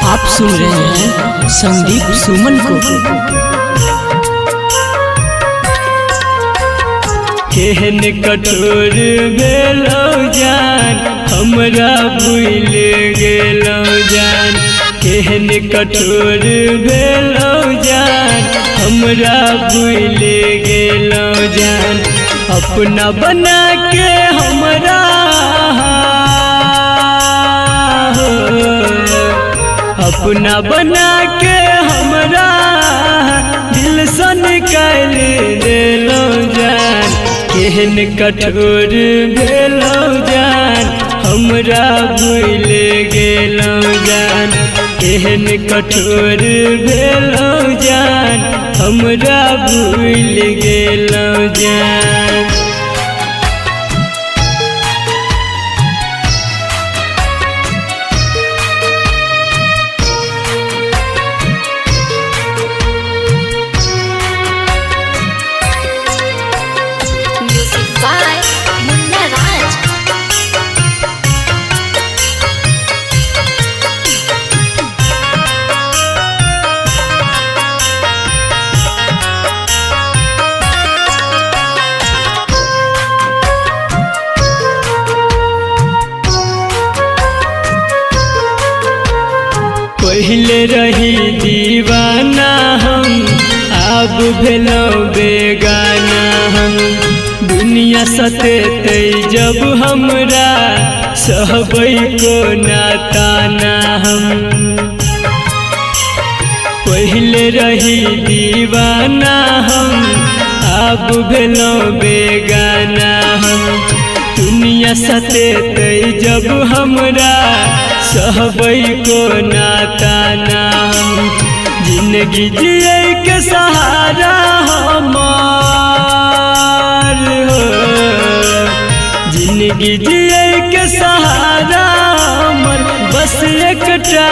आप सुन रहे हैं संदीप सुमन को। केहन कठोर भेलौ जान, हमरा भूल गेलौ जान। केहन कठोर भेलौ जान, हमरा भूल गेलौ जान। अपना बना के हमरा अपना बना के हमरा दिल से निकाल देलौ जान। केहन कठोर भेलौ जान, हमरा भूल गेलौ जान। केहन कठोर भेलौ जान, हमरा भूल गेलौ जान। पहले रही दीवाना हम, अब भेलौ बेगाना हम। दुनिया सतेतै जब हमरा, सहबै को नाताना हम। पहले रही दीवाना हम, अब भेलौ बेगाना हम। दुनिया सतेतै जब हमरा, सहबै को नाताना हम। जिंदगी जिए के सहारा हमार हो, जिंदगी जिए के सहारा हमर बस एकटा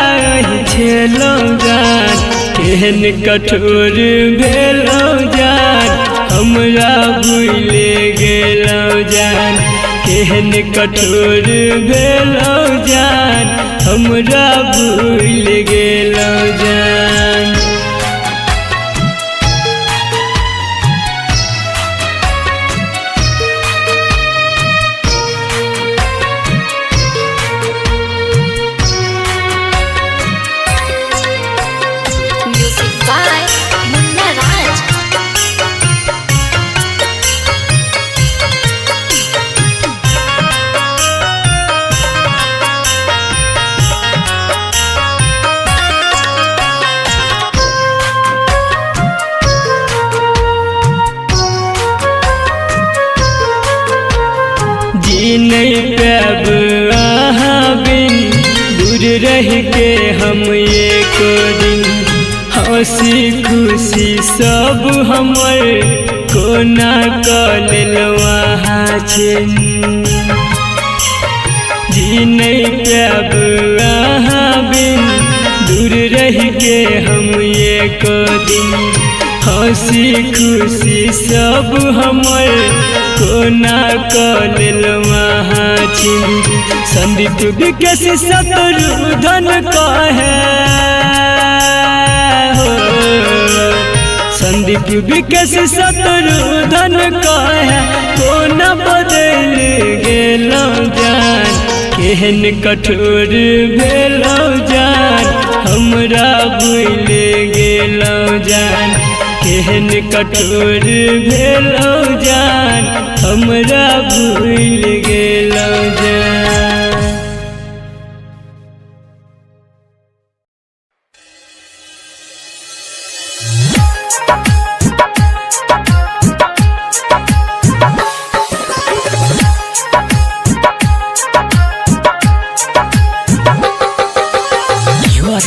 छेलौ जान। केहन कठोर भेलौ जान, हमरा भूल गेलौ जान। केहन कठोर भेलौ जान, हमरा भूल गेलौ जान। नहीं पाब अहाँ बिन, दूर रह के हम एक दिन। हंसी खुशी सब हमर कोना कऽ लेलौ अहाँ छिन। जी नहीं पाब अहाँ बिन, दूर रह के हम एक दिन। हंसी खुशी सब हमर कोना कऽ लेलौ अहाँ छिन। संदीप विकास शत्रुधन कहे हो, संदीप विकास शत्रुधन कहे कोना बदल गेलौ जान। केहन कठोर भेलौ जान, हमरा भूल गेलौ जान। केहन कठोर भेलौ जान, हमरा भूल गेलौ जान।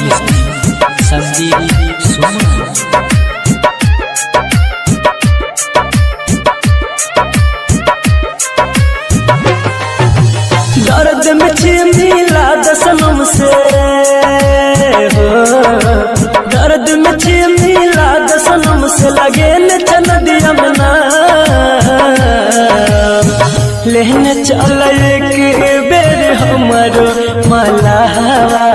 आवाज संदीप सुमन। दर्द में मिला दसनम से हो, दर्द में मिला दसनम से लगे न चल दिया मना लेने चल एक बेर हमारो मलावा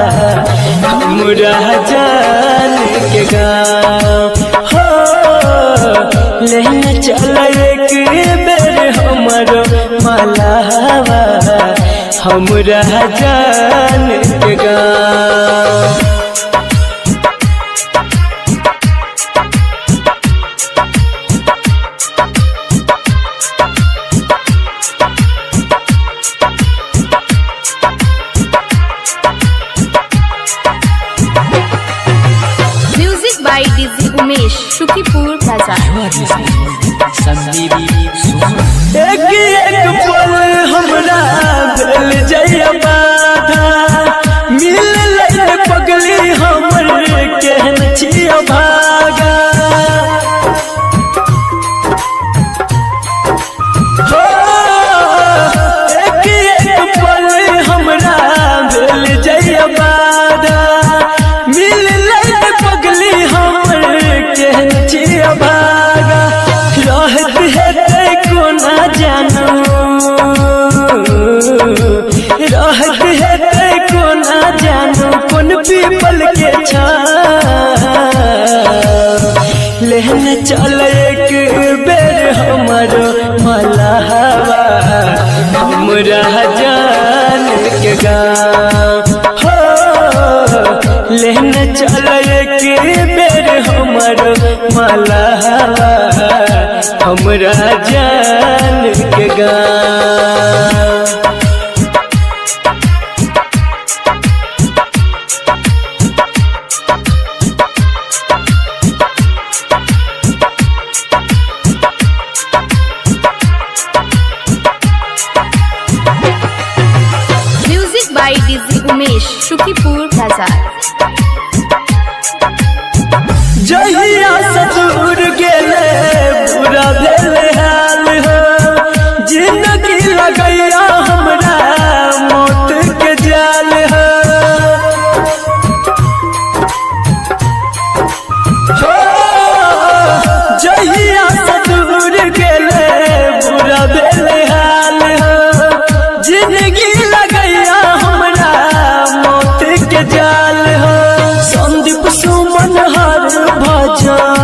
हमरा जान के गाँव हो, लेने चल एक बेर हमारो मलावा हमरा जान के गाँव। Music by DJ Umesh, Shukipur बाजार। संदीप सुमन। एक एक पल हमरा भेल जइया बाधा, मिल ले पगली हमर केहन छिया भागा हो, एक एक पल हमरा भेल जइया बाधा, मिल ले पगली हमर केहन छिया भागा रहत है कोना जानू, रहत है कोना जानू कौन पीपल के छाँव लेने चल एक बेर हमारो मलावा हमरा जान के गाँव हो, लेने चल एक बेर हमारो मलावा हमरा जान के गाँव। Music by DJ Umesh, Shukipur बाजार। जहिया से दूर गेले बुरा भेल हाल हो, जिंदगी लगैया हमरा मौत के जाल हो, जहिया से दूर गेले बुरा भेल हाल हो, जिंदगी लगैया हमरा मौत के जाल हो। संदीप सुमन हर भजन,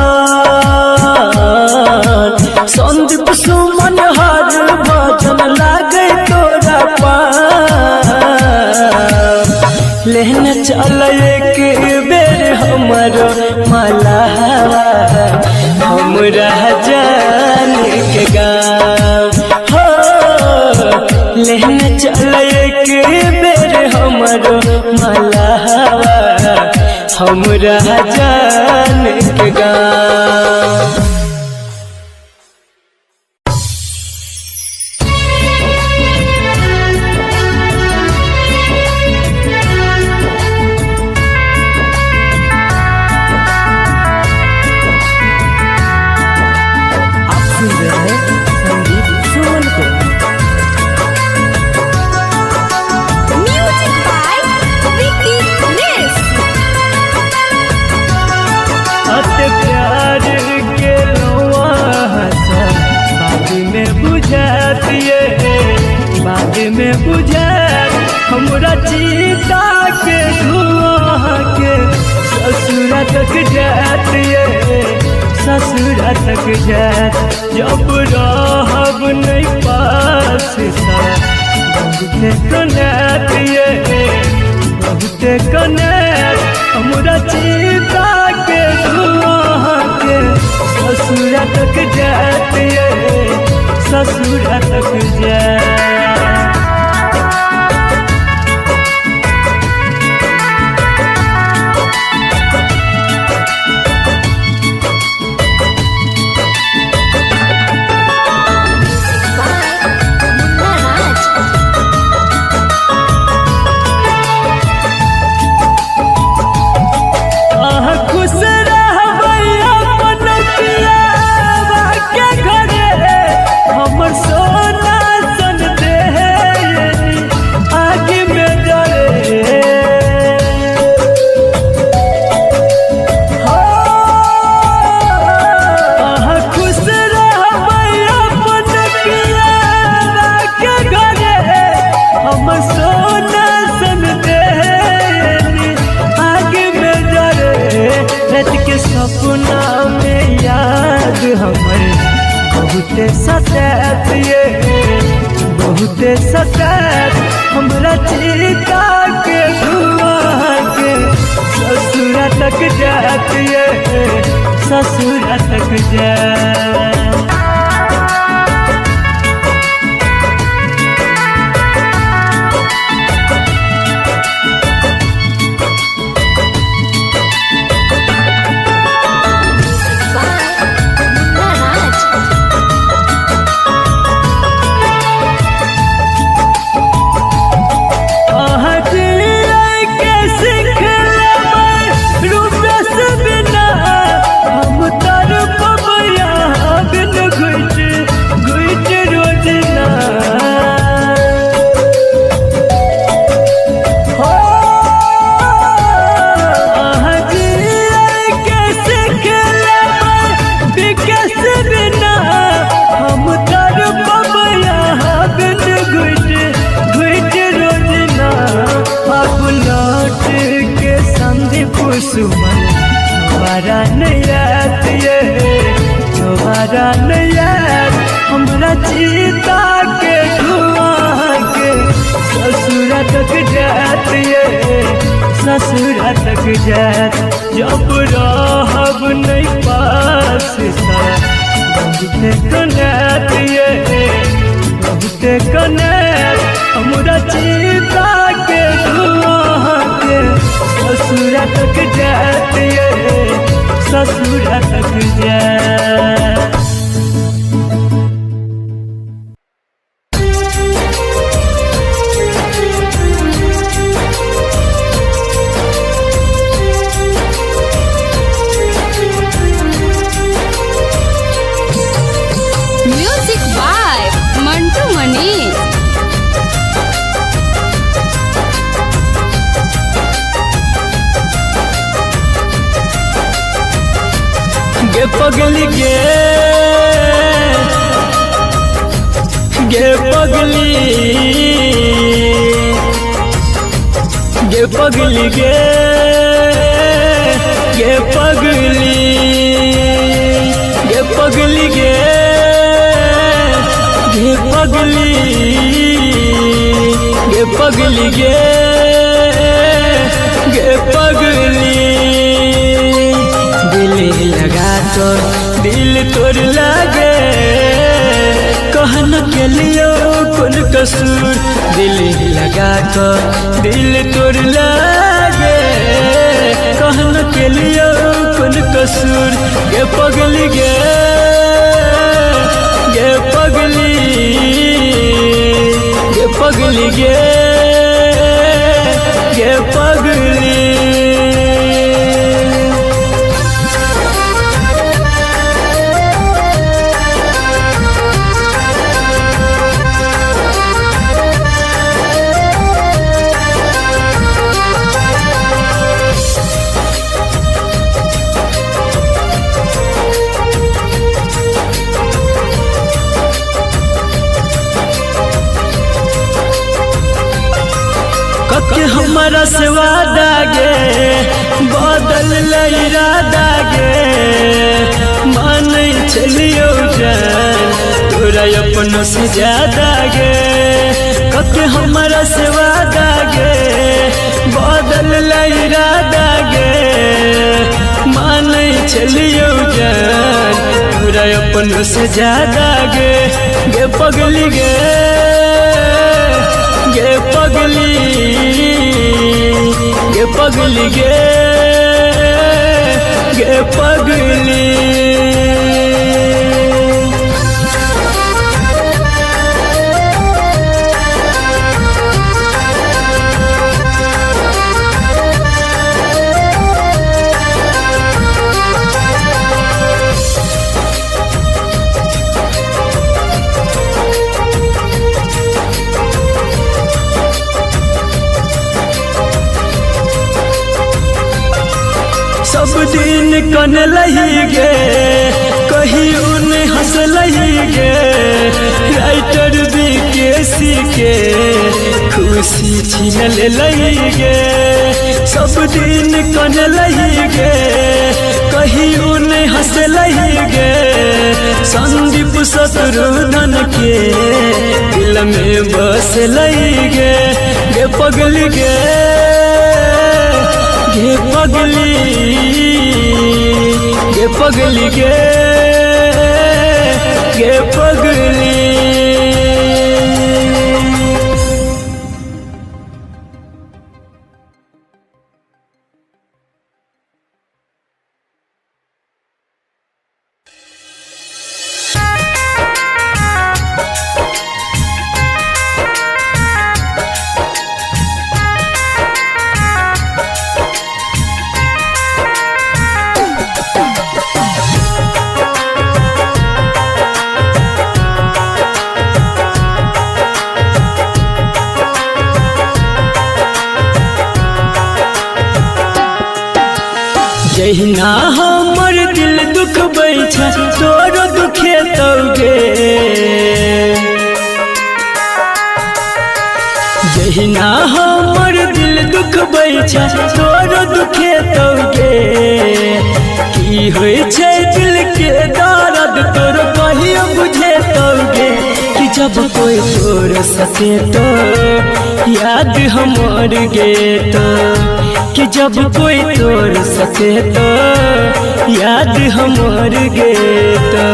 संदीप सुमन हर भजन लागे तोरा पाँव लेने चल एक बेर हमारो मलावा हमरा जान के गाँव हो, लेने चल एक बेर हमारो मलावा हमरा जान के गाँव। आप सुन रहे हैं संदीप सुमन को। म्यूजिक बाय विकी नेस। अत प्यार के लौआ हंसा बाद में बुझातिए, बाद में बुझात हमरा चीता के धुआं के ससुरा तक जातिए, ससुरा तक जात जब रहब नहीं पास सा बहुते कनातिए, बहुते कनात हमरा चीता के धुआं के ससुरा तक जातिए, ससुरा तक जात। ससुर तक जाए। दोबारा नैया हमरा चीता के धुआं के ससुर तक जात ससुर तक जात। जब रहब नहीं पास बहुते कनेत बहुते कनेत हमरा चीता के धुआं के ससुर तक जात ससुर तक जाए। Music by Mantu Manish. गे पगली गे पगली गे पगली गे पगली गे पगली गे पगली गे पगली गे पगली। दिल लगा तो दिल तोड़ लागे कहन के लिए कौन कसूर। दिल लगा तो दिल तोड़ लागे कहन के लिए कौन कसूर। गे पगली गे पगली गे पगली गे पगली। कब हमारा से वादा गे बदल इरादा गे मान चलियो जान तोरा अपनों से ज्यादा गे। कब हमारा से वादा गे बदल इरादा गे मान चलियो जान तोरा अपनों से ज्यादा गे। गे पगली गे पगली गे पगली गे पगली। सब दिन कन लही गे कहीं उन हंस लही गे। राइटर बीकेसी के खुशी छीन ले लही गे। सब दिन कन लही गे कहीं उन हंस लही गे। संदीप शत्रुघ्न के दिल में बस लही गे। गे पगली गे पगली गे पगली गे पगली। जहिना हमर दिल दुख बैठा तोर दुखे तौगे, जहिना हमर दिल दुख बैठा तोर दुखे तौगे। की होय छै दिल के दर्द तोर कहियो बुझे तौगे, कि जब कोई तोर सके तो याद हमर गे तो, कि जब कोई तोर सके तो याद हमर गे तो।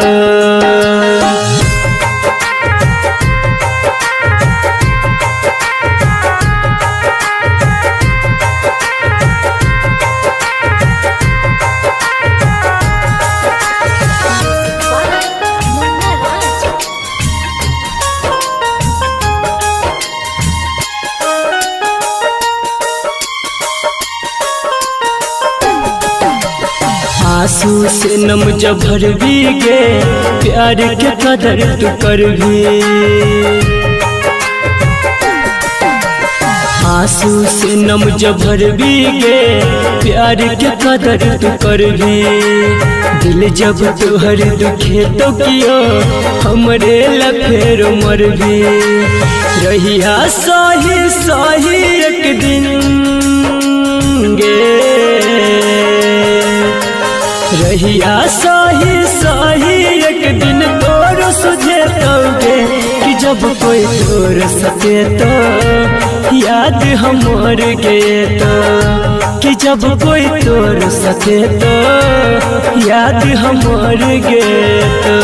आंसू से नम जब भर भी गे प्यार के कदर तू कर भी, आंसू से नम जब भर भी गे प्यार के कदर तू कर भी। दिल जब तुहर दुखे तो कियो हमरे लफेर मर भी। रहिया सही सही एक दिन गे, रहिया सही सही एक दिन तोर सुझे तौगे, कि जब कोई तोर सके तो याद हमर गे तो, कि जब कोई तोर सके तो याद हमर गे तो।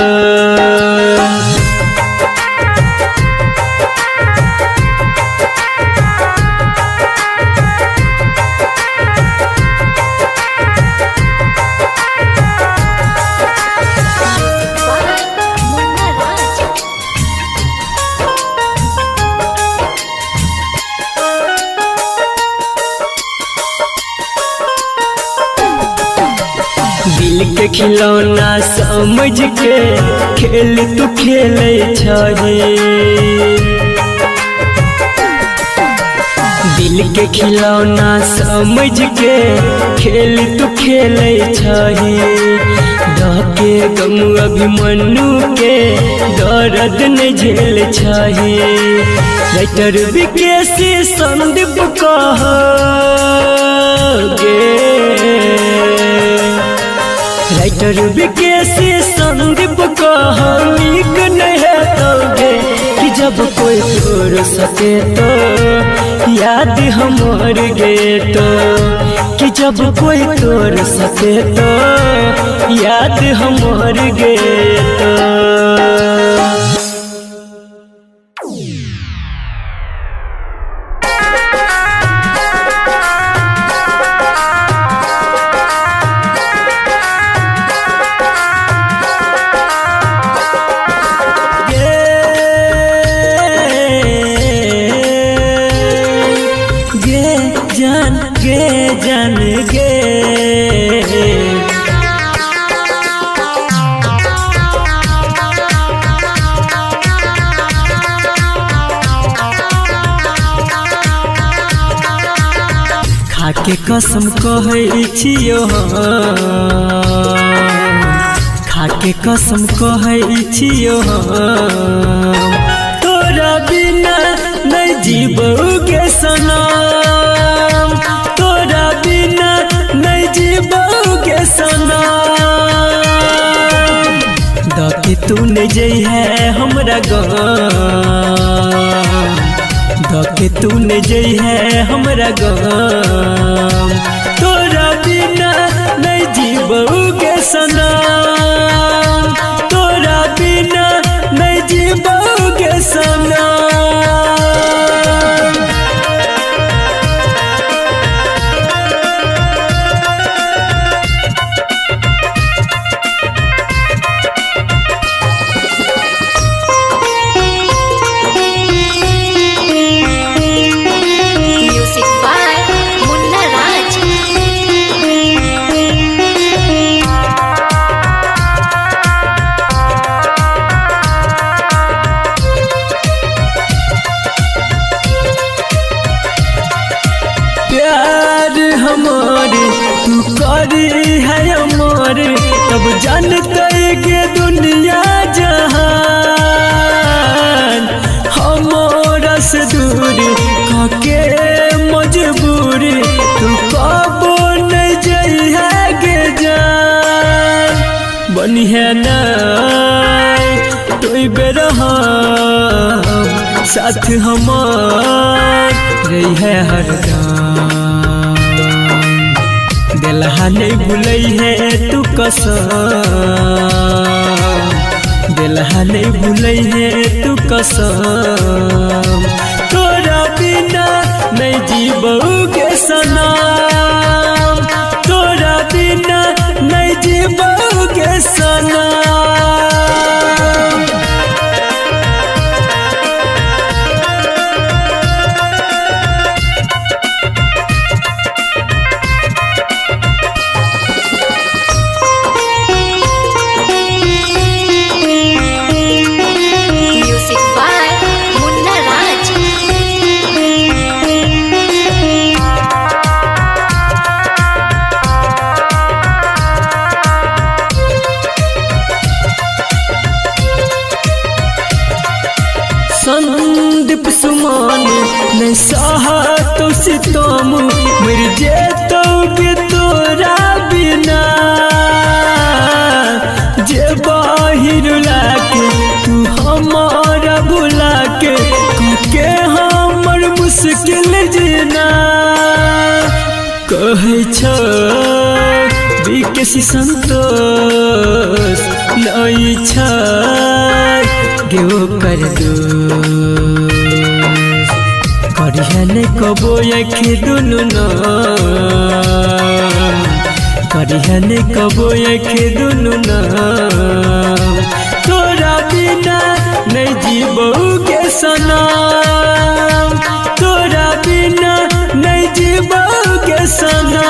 दिल के खिलौना समझ के खेल तू खेले छही, दिल के खिलौना समझ के खेल तू खेले छही। के गम अभिमन्यु के दर्द न झेल छही। राइटर विकेसी संदीप कहे, राइटर विकेसी संदीप नीक नहीं तोगे, कि जब कोई तोर सके तो याद हमर गे तो, कि जब कोई तोर सके तो याद हमर गे तो। जान गे खाके कसम कहै छियो, खाके कसम कहै छियो, तोरा बिना नहीं जीबोगे सनम, तोरा बिना नहीं जीबोगे सनम। दके तू नहीं जई है हमरा गाम, दके तू नहीं जई है हमरा गाम, तोरा बिना नहीं जीबोगे सनम। हमारे तू करी है अमर, तब जानते के दुनिया जहान हमारा से दूर काके मजबूरी तू कबो नहीं जाई है गे जान। बनी है ना तू बेरहा साथ हमार रही है हरदम, दिलहा नहीं भूलई है तू कसम, दिलहा नहीं भूलई है तू कसम। तोरा बिना नहीं जीबोगे सनम, तोरा बिना नहीं जीबोगे सनम। Music by Munna Raj. Sandeep सुमान नहीं सहा तो सितम, मर जे तो भी तोरा बिना। जे बाहिर लाके तू हमारा भुला के हमर मुश्किल जीना। कहे छ विकेश संतोष नहीं छ गेओ कर दो, करिहन कबो आँखि दुनु न, करिहन कबो आँखि दुनु न। तोरा बिना नहीं जीबोगे सनम, तोरा बिना नहीं जीबोगे सनम।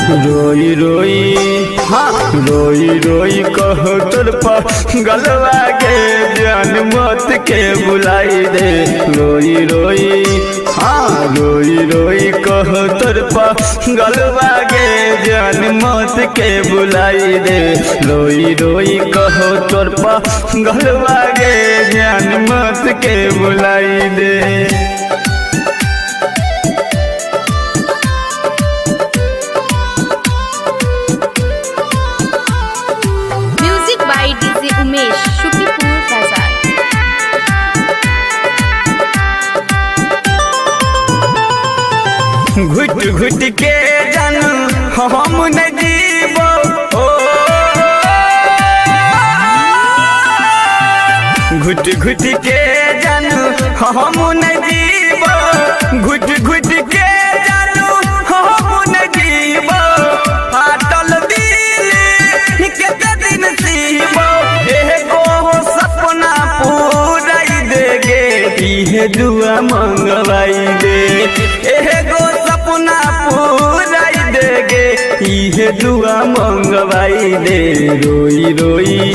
रोई रोई हाँ रोई रोई कहो तोर गलवा के जान मौत के बुलाई दे। रोई रोई हाँ रोई रोई कहो तोर गलवा के जान मौत के बुलाई दे। रोई रोई कहो तोर गलवा के जान मौत के बुलाई दे। Music by DJ Umesh Shukipur Bazar. घुट घुट के जानू हम न जीवो ओ घुट घुट के जानू हम न जीवो। घुट घुट के जानू हम न जीवो। फाटल दिल केते दिन सीबो। एगो सपना पूराई देगे इहे दुआ मंगवाई दे। एगो सपना पूराई देगे इहे दुआ मंगवाई दे। रोई रोई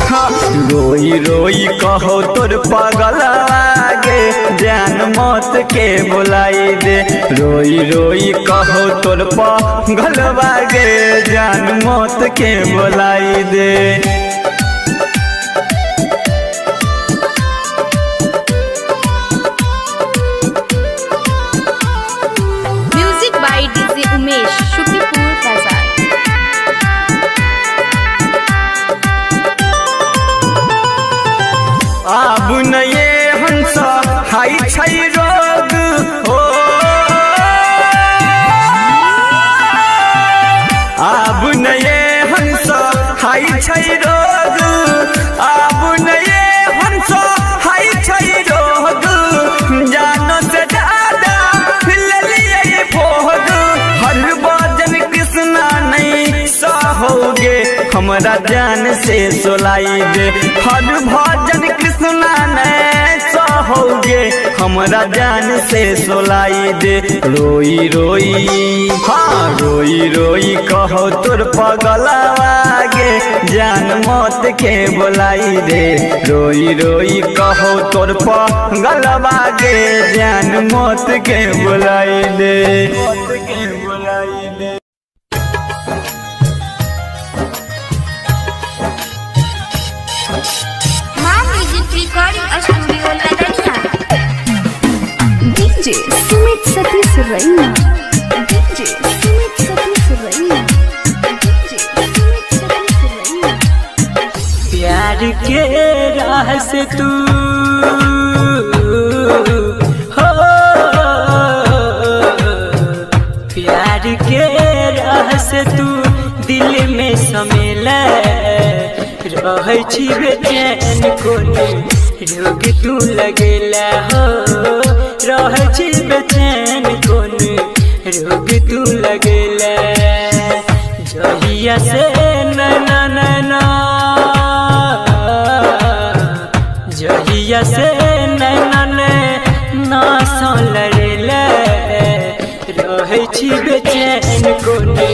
हाँ रोई रोई कहो तोर पगलवागे जान मौत के बुलाई दे। रोई रोई कहो तोर पगलवागे जान मौत के बुलाई दे। Music by DJ Umesh Shukipur Bazar. अब न ये हंस हाई छई रोग हो। अब न ये हंस हाई छई रोग। अब न ये हंस हाई छई रोग। जानो से ज्यादा ले भोग। हर भजन कृष्णा नहीं सहोगे हमरा जान से सोलाई दे। हर भजन कृष्णा नहीं सहोगे हमरा जान से सोलाई दे। रोई रोई हाँ रोई रोई कहो तोर पगलवागे जान मौत के बुलाई दे। रोई रोई कहो तोर पगलवागे जान मौत के बुलाई दे। मौत के बुलाई दे। Recording studio Ladaniya. DJ Sumit Satish Raina. DJ Sumit Satish Raina. DJ Sumit Satish रैना। प्यार के राह से तू हो प्यार के राह से तू दिल में समेला रहे छी बेचैन कोने रोग तू लगेला हो। रहे छी बेचैन कोने रोग तू लगेला। जहिया से नैना नैना जहिया से नैना नैना सा लड़ेला। रहे छी बेचैन कोने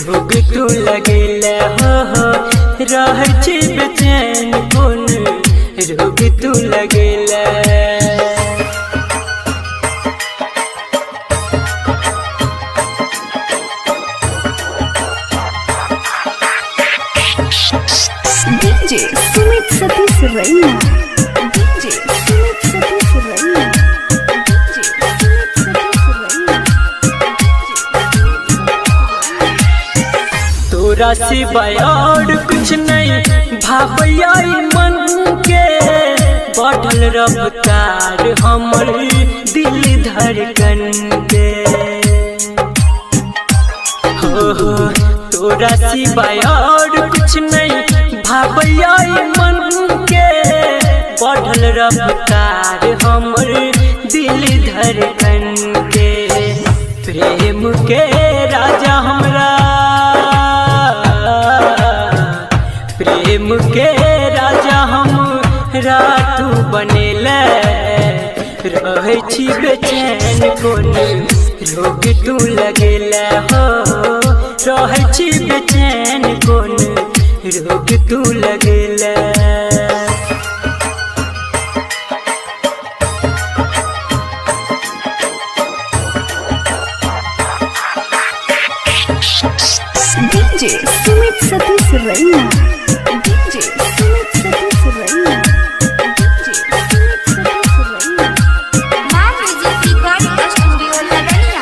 रोग तू लगेला हो। रहे छी बेचैन कोने रोग तू लगेला। DJ Sumit Satish Raina. DJ Sumit Satish Raina. DJ Sumit Satish रैना। तोरा सिवाय और कुछ नहीं भावैया मन के। बढ़ल रफ्तार हमर दिल धड़कन के हो। तोरा सिवाय और कुछ नहीं भावैया मन के। बढ़ल रफ्तार हमर दिल धड़कन के। प्रेम के राजा हमरा प्रेम के राजा हमरा तू बनेला। रहे छी बेचैन कोने रोग तू लगेला हो। रहै छी बेचैन कोन रोग तू लगेला। DJ Sumit Satish Raina. DJ Sumit Satish Raina. DJ Sumit Satish Raina. माँ म्यूजिक रिकॉर्डिंग स्टूडियो लगनिया।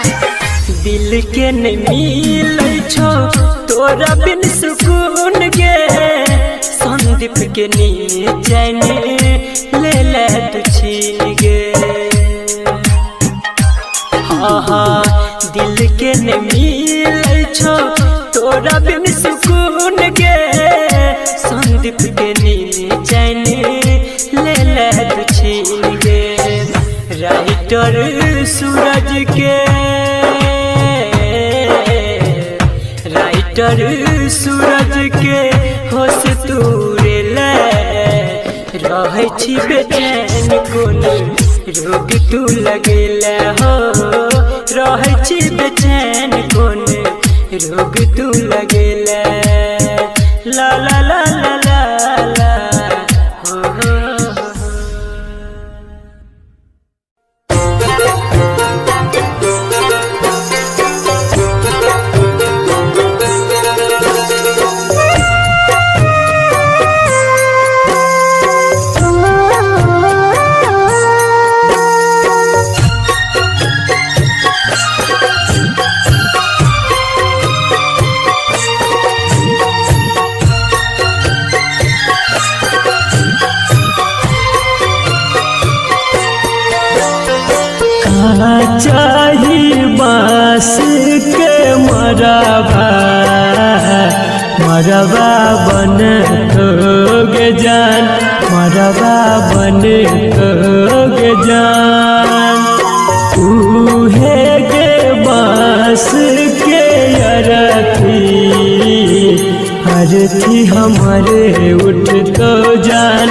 दिल के नहीं मिलै छो तोरा बिन सुकून गे, संदीप के नींद चैन ले ले तू छीन गे। हाँ दिल के नहीं मिलै छो तोरा बिन सुकून गे, संदीप के नींद चैन ले ले तू छीन गे। राइटर सूरज के राइटर सूरज के होश तूरे ले रहै छी बेचैन कोन रोग तू लगेला हो। रहै छी बेचैन कोन रोग तू लगेला। ला ला ला ला ला ला हो हो हो। चाही बांस के मरबा मरबा बन तोगे जान, मरबा बन तोगे जान। उहे के बांस के अरथी हरथी हमारे उठ तो जान,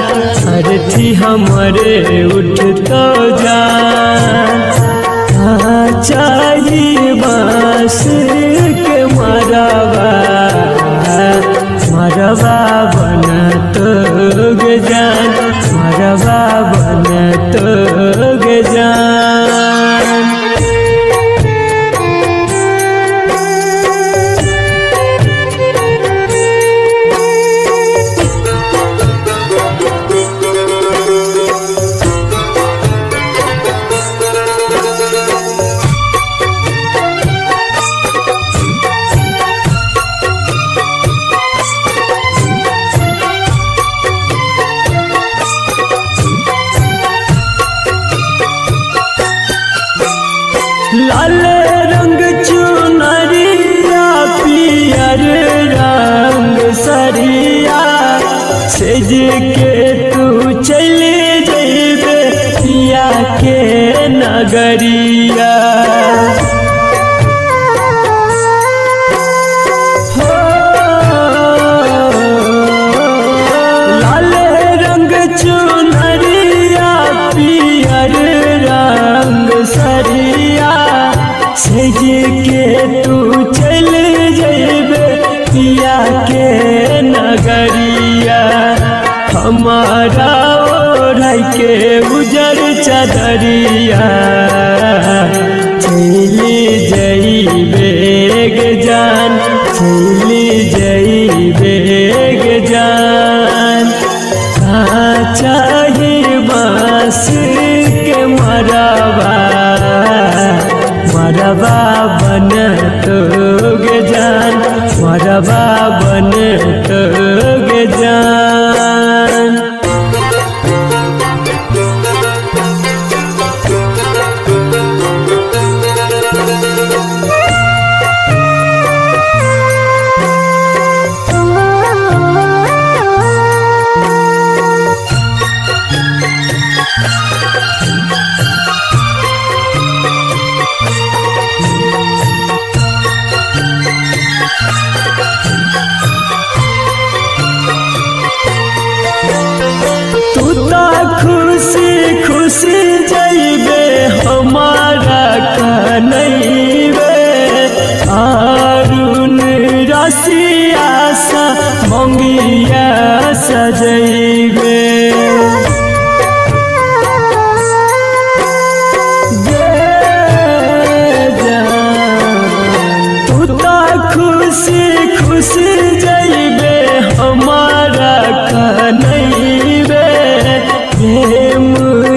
हरथी हमारे उठ तो जान। चाहिए बांस के मरबा मरबा बन तोगे जान, मरबा बन तोगे जान। लाल रंग चुनरिया पियर रंग सरिया सेज के तू चले जइबे पिया के नगरिया। लाल रंग चुनरिया पियर रंग सरिया सेज के तू चल जइबे पिया के नगरिया। हमारा ओढ़ के उजर चदरिया चली जइबे गे जान, चली जइबे गे जान। चाहिए बांस के मरबा मरबा बन तोगे जान, मरबा बन तोगे जान। खुशी खुशी जइबे हमारा कनैबे प्रेम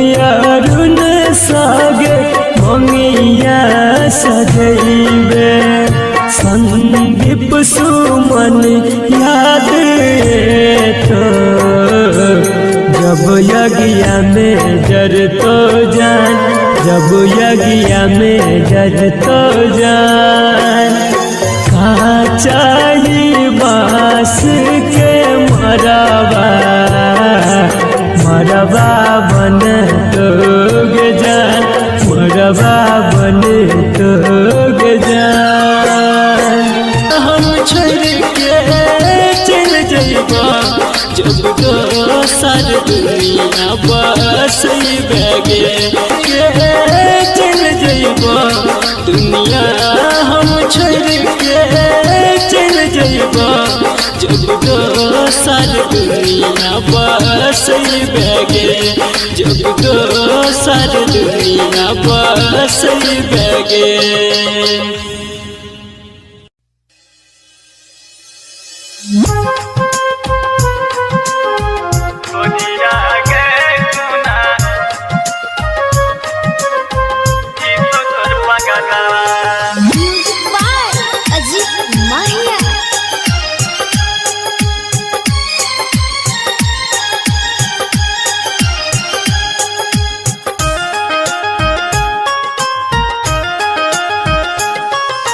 यारुन सागे मंगिया सजैबे संदीप सुमन याद तो जब यज्ञ में जर तो जान जब यज्ञ में जर तो जान का चाहिए बास के मरबा मरबा बन तोग जान मरबा बन तोग जान हम छोड़ के चल जइबा जब दोसर दुनिया बस बैगे के चल जइबा दुनिया हम छोड़ के चल जइबा जब दोसर दुनिया बस बैगे जब दोसर दुनिया बस बैगे म्यूजिक बाय अजीत माहिया।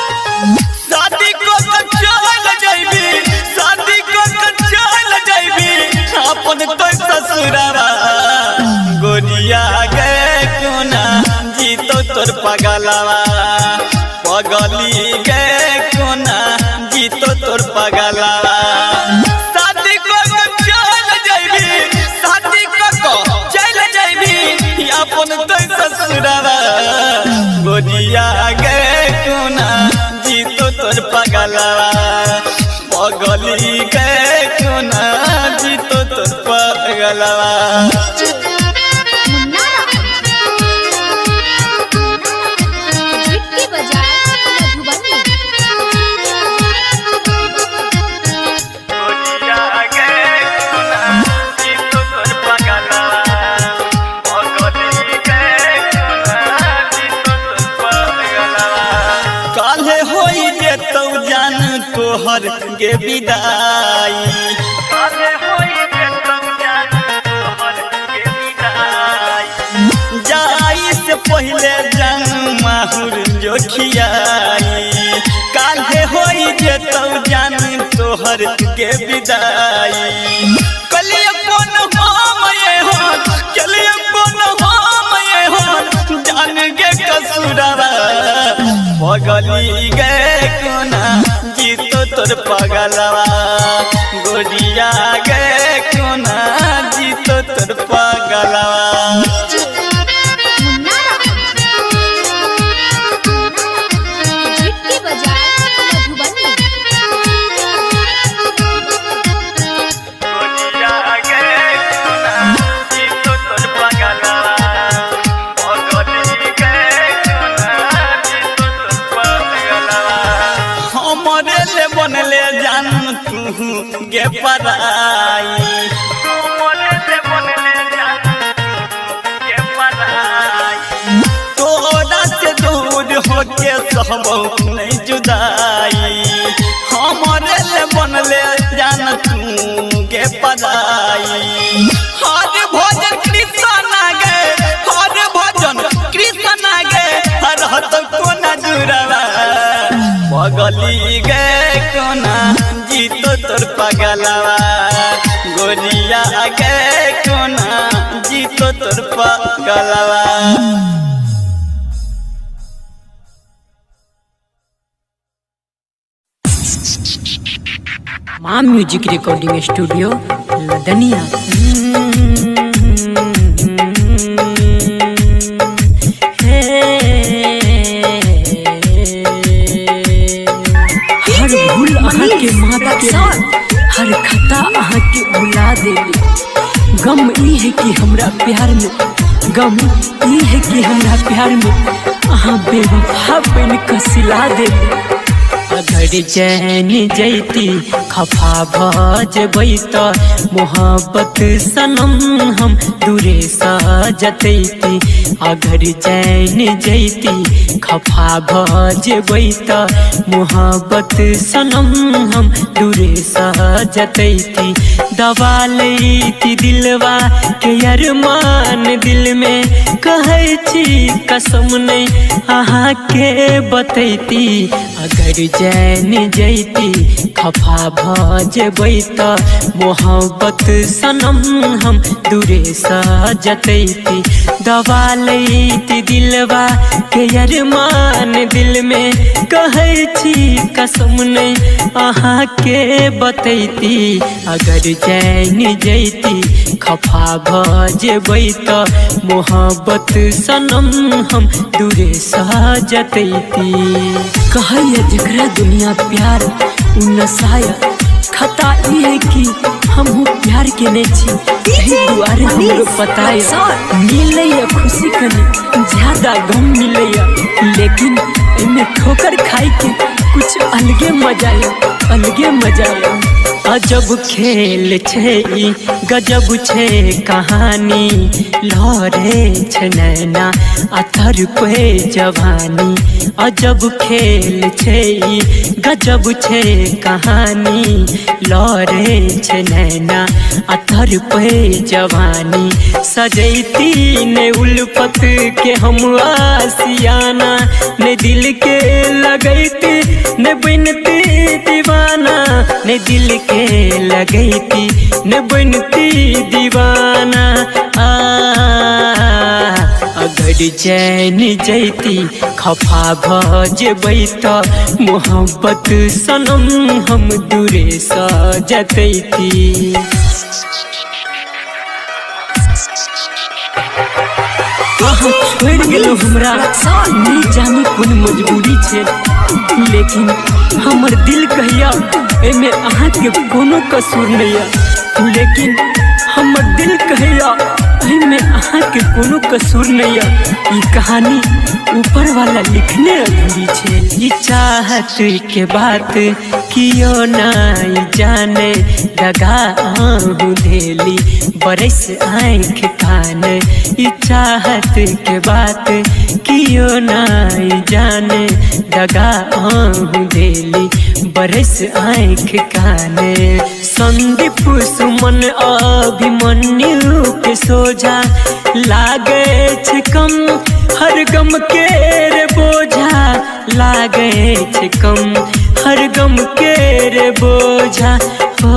शादी को चल जाइबी शादी को चल जाइबी अपन तो ससुरावा गोरिया गे क्यों ना जीतो तोर पगलावा पगली गे क्यों ना जीतो तोर पगलावा शादी को चल जाइबी शादी को चल जाइबी अपन तो ससुरावा गोरिया गे क्यों ना जीतो तोर पगलावा पगली गे क्यों ना जीतो तोर पगलावा जितकी बजाय मधुबनी। काले होई जे तौ जान तोहर गे विदाई काले होई जे तौ जान तोहर गे विदाई जाई से पहले जान माहुर जोखियाई काले होई जे तौ जान तोहर गे विदाई कलिया कोन हम ये हो चलिए कोन हम ये हो जान गे कसुरावा पगली गे कोना जीतो तोर पगलवा गोरिया गे कोना जीतो तोर पगलवा जितकी बजाय मधुबनी। गोरिया गे कोना जीतो तोर पगलवा पगली गे कोना जीतो तोर पगलवा हमरे ले बनले जान तू गे पराई हमरे ले बनले जान गे पराई तोरा से दूर होके सहबो नहीं जुदाई हमरे ले बनले जान तू गे पराई हर भजन कृष्ण गे हर भजन कृष्ण गे हरहत कोना जुरावा पगली गे कोना जीतो तोर पगलवा गोरिया गे कोना जीतो तोर पगलवा माँ म्यूजिक रिकॉर्डिंग स्टूडियो लदनिया। हर भूल अहाँ के माता के हर खता अहाँ के भुला देली गम ई है कि हमरा प्यार में गम ई है कि हमरा प्यार में अहाँ बेवफा बन के सिला देली अगर चैन जैती खफा भजबै त मोहब्बत सनम हम दूरे सजतैती। अगर चैन जैती खफा भजबै त मोहब्बत सनम हम दूरे सजतैती। दबा लैती दिलवा के अरमान दिल में कहै छी कसम नहीं अहाँ के बतैती। अगर चैन जैती खफा भजबै त मोहब्बत सनम हम दूरे सजतैती। दबा लैती दिलवा के अरमान दिल में कहै छी कसम नहीं अहाँ के बतैती। अगर चैन जैती खफा भजबै त मोहब्बत सनम हम दूरे सजतैती। कहैया जकरा दुनिया प्यार उ नसाया खता ई है कि हम प्यार के नहीं छी यही दुआरे हमरो पताया। मिलैया खुशी कनी ज्यादा गम मिलैया लेकिन इनमें ठोकर खाई के कुछ अलगे मजा अलगे मजा। अजब खेल छै ई गजब छै कहानी लहरे छै नैना अथर पे जवानी। अजब खेल छै ई गजब छै कहानी लहरे छै नैना अथर पे जवानी। सजैती ने उल्फत के हम आसियाना ने दिल के लगैती ने बनती दीवाना ने दिल के लगैती न बनती दीवाना। अगर चैन जैती खफा भजबै त मोहब्बत सनम हम दूरे सजतैती। अहाँ छोड़ गेलो हमरा नहीं जानी कोन मजबूरी छै लेकिन हमर दिल कहिया एमे अहाँ के कोनो कसूर नहीं है। लेकिन हमर दिल कहिया एमे अहाँ के कोनो कसूर नहीं है। ई कहानी ऊपर वाला लिखने अधूरी छै। ई चाहत के बात कियो नहीं जाने दगा आहू धेली बरस आँख कान। ई चाहत के बात कियो नहीं जाने दगा आहू धेली बरस आँख कान। संदीप सुमन अभिमन्यु के सोझा लागे छै कम हर गम के रे बोझा लागे छै कम हर गम के रे बोझा हो।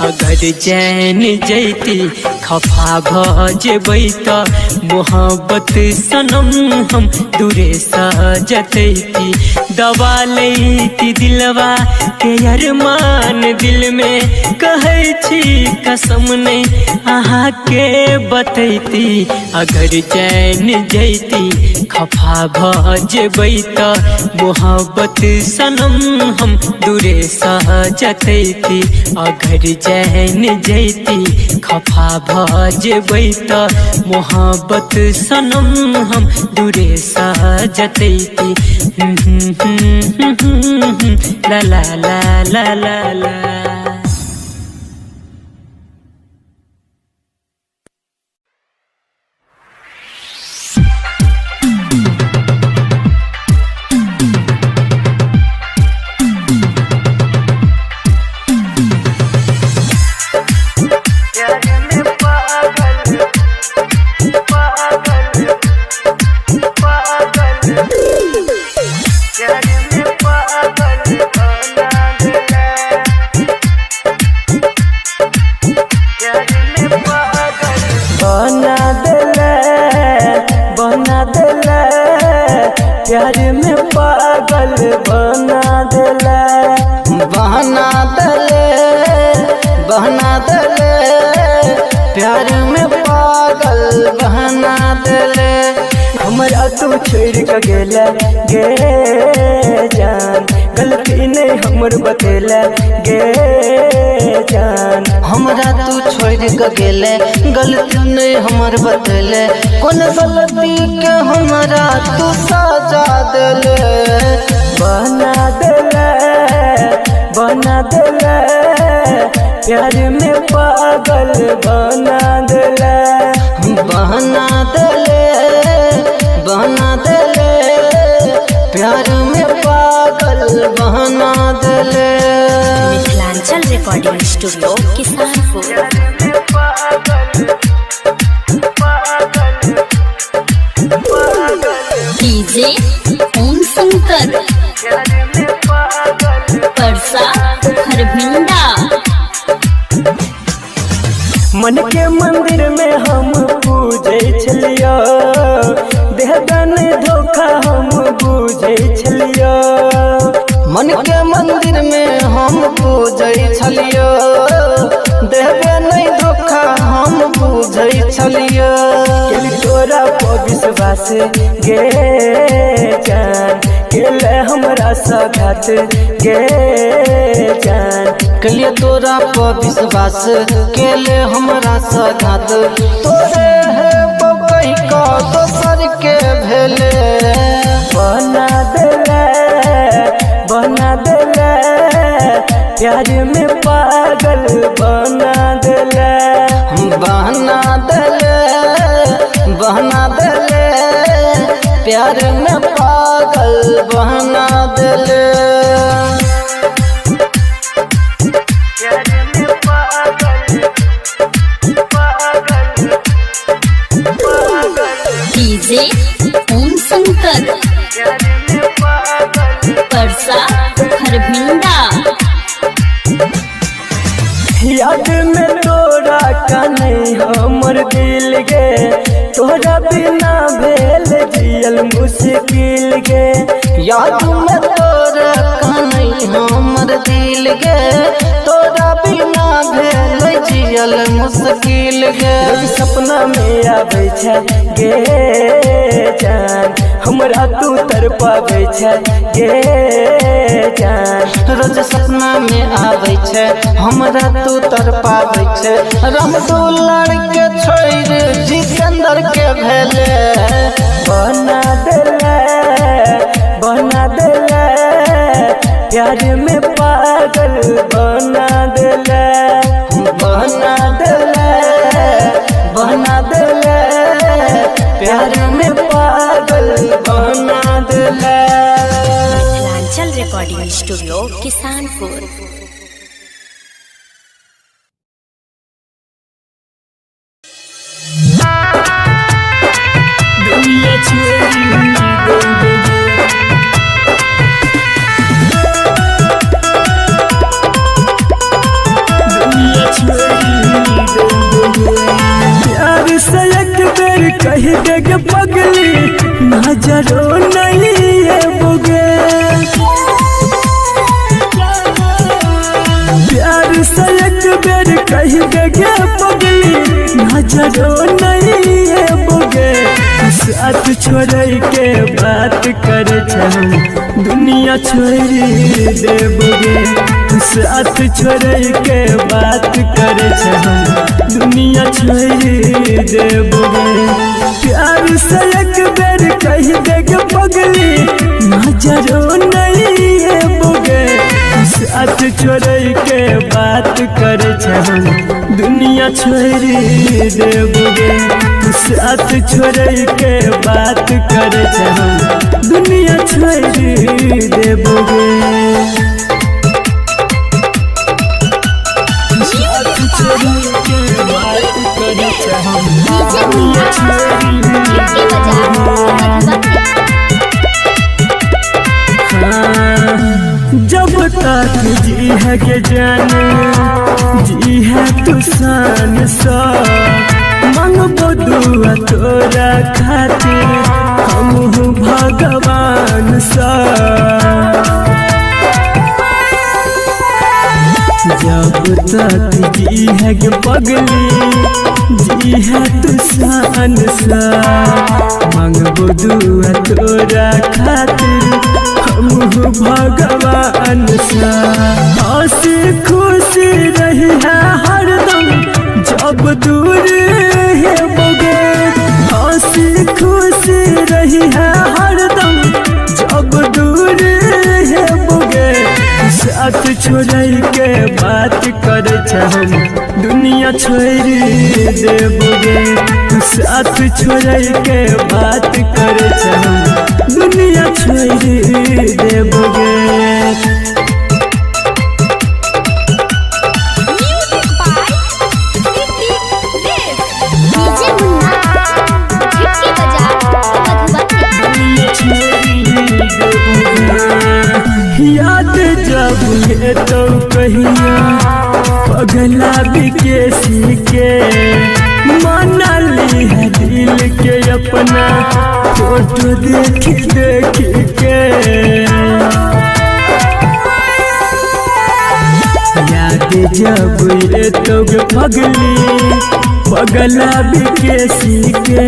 अगर चैन जैती खफा भजबै त मोहब्बत सनम हम दूरे सजतैती। दबा लैती दिलवा के अरमान दिल में कहै छी कसम नहीं अहाँ के बतैती। अगर चैन जैती खफा भजबै त मोहब्बत सनम हम दूरे सजतैती। अगर चैन जैती खफा भजबै त मोहब्बत सनम हम दूरे सजतैती। ला ला ला ला ला ला। प्यार में पागल बना देला बहना दले प्यार में पागल बहना दले। हम हमरा तू छोड़ के गेला गे जान, गलती नहीं हमर बतेला गे जान। हमरा तू छोड़ के गेले, गलती नहीं हमर बतेले, कौन गलती के हमरा तू सजा देले। बना देले प्यार में पागल बना देले, बना देले प्यार में पागल बना देले। Mithilanchal recording studio Kisanpur. DJ Om Shankar Parsa Kharbhinda. मन के मंदिर में हम पूजे छलियो, देहदान धोखा हम पूजे छलियो। मन के मंदिर में हम पूजे छलियो, देहबे नहीं धोखा हम पूजे छलियो। तोरा पर विश्वास गे जान, केले हमरा साथ गे जान। कलिए तोरा पर विश्वास केले हमरा साथ, तोरे है बबई का दोसर के भेले। बना देले प्यार में पागल बना देले, बना देले प्यार में पागल बना देले। डीजे ओम शंकर परसा खरभिंडा। याद में तोरा का नहीं हमर दिल गे, तोरा बिना भेल जियल मुश्किल गे। याद में तोरा का नहीं हमर दिल गे, तोरा बिना भेल जियल मुश्किल गे। सपना में आबै छै गे जान, हमरा तू तरपाबै छै गे जान। रोज सपना में आबै छै हमरा तू तरपाबै छै। रमदुल्ला के छोड़ जितेंद्र के भेले। बना देले प्यार में पागल बना देले, बना देले प्यार में पागल बना देले। Mithilanchal recording studio Kisanpur. प्यार से एक बेर कह देगे पगली, नजरो नहीं है बुगे। प्यार से एक बेर कह देगे पगली, नजरो नहीं है बुगे। साथ छोड़ के बात करे छम, दुनिया छोड़ देबोगे। साथ छोड़ के बात करे छम, दुनिया छोड़ देबोगे। प्यार से एक बेर कह देगे पगली, नजरो नहीं है बुगे। साथ छोड़ के बात करे छम, दुनिया छोड़ देबोगे। साथ छोड़ के बात करे छम, दुनिया छोड़ देबोगे। साथ छोड़ के बात करे छम, दुनिया छोड़ देबोगे। जब तक जी है के जाने, जी है तू शान सा। मांगबो दुआ तोरा खातिर, हम भगवान सा। जब तक जी है के पगली जी है तू शान सा मांगबो दुआ तोरा खातिर हम भगवान सा हंसी खुशी रही है हरदम जब दूर है बगे हंसी खुशी रही है हरदम जब दूर है बगे साथ छोड़ के बात कर हम दुनिया छोड़ देबोगे तू साथ छोड़ के बात कर हम दुनिया छोड़ देबोगे। याद जब ये तो कहिया पगला बिकेसी के मना ली है दिल के अपना फोटो देख देख के याद जब ये तो पगली पगला बिकेसी के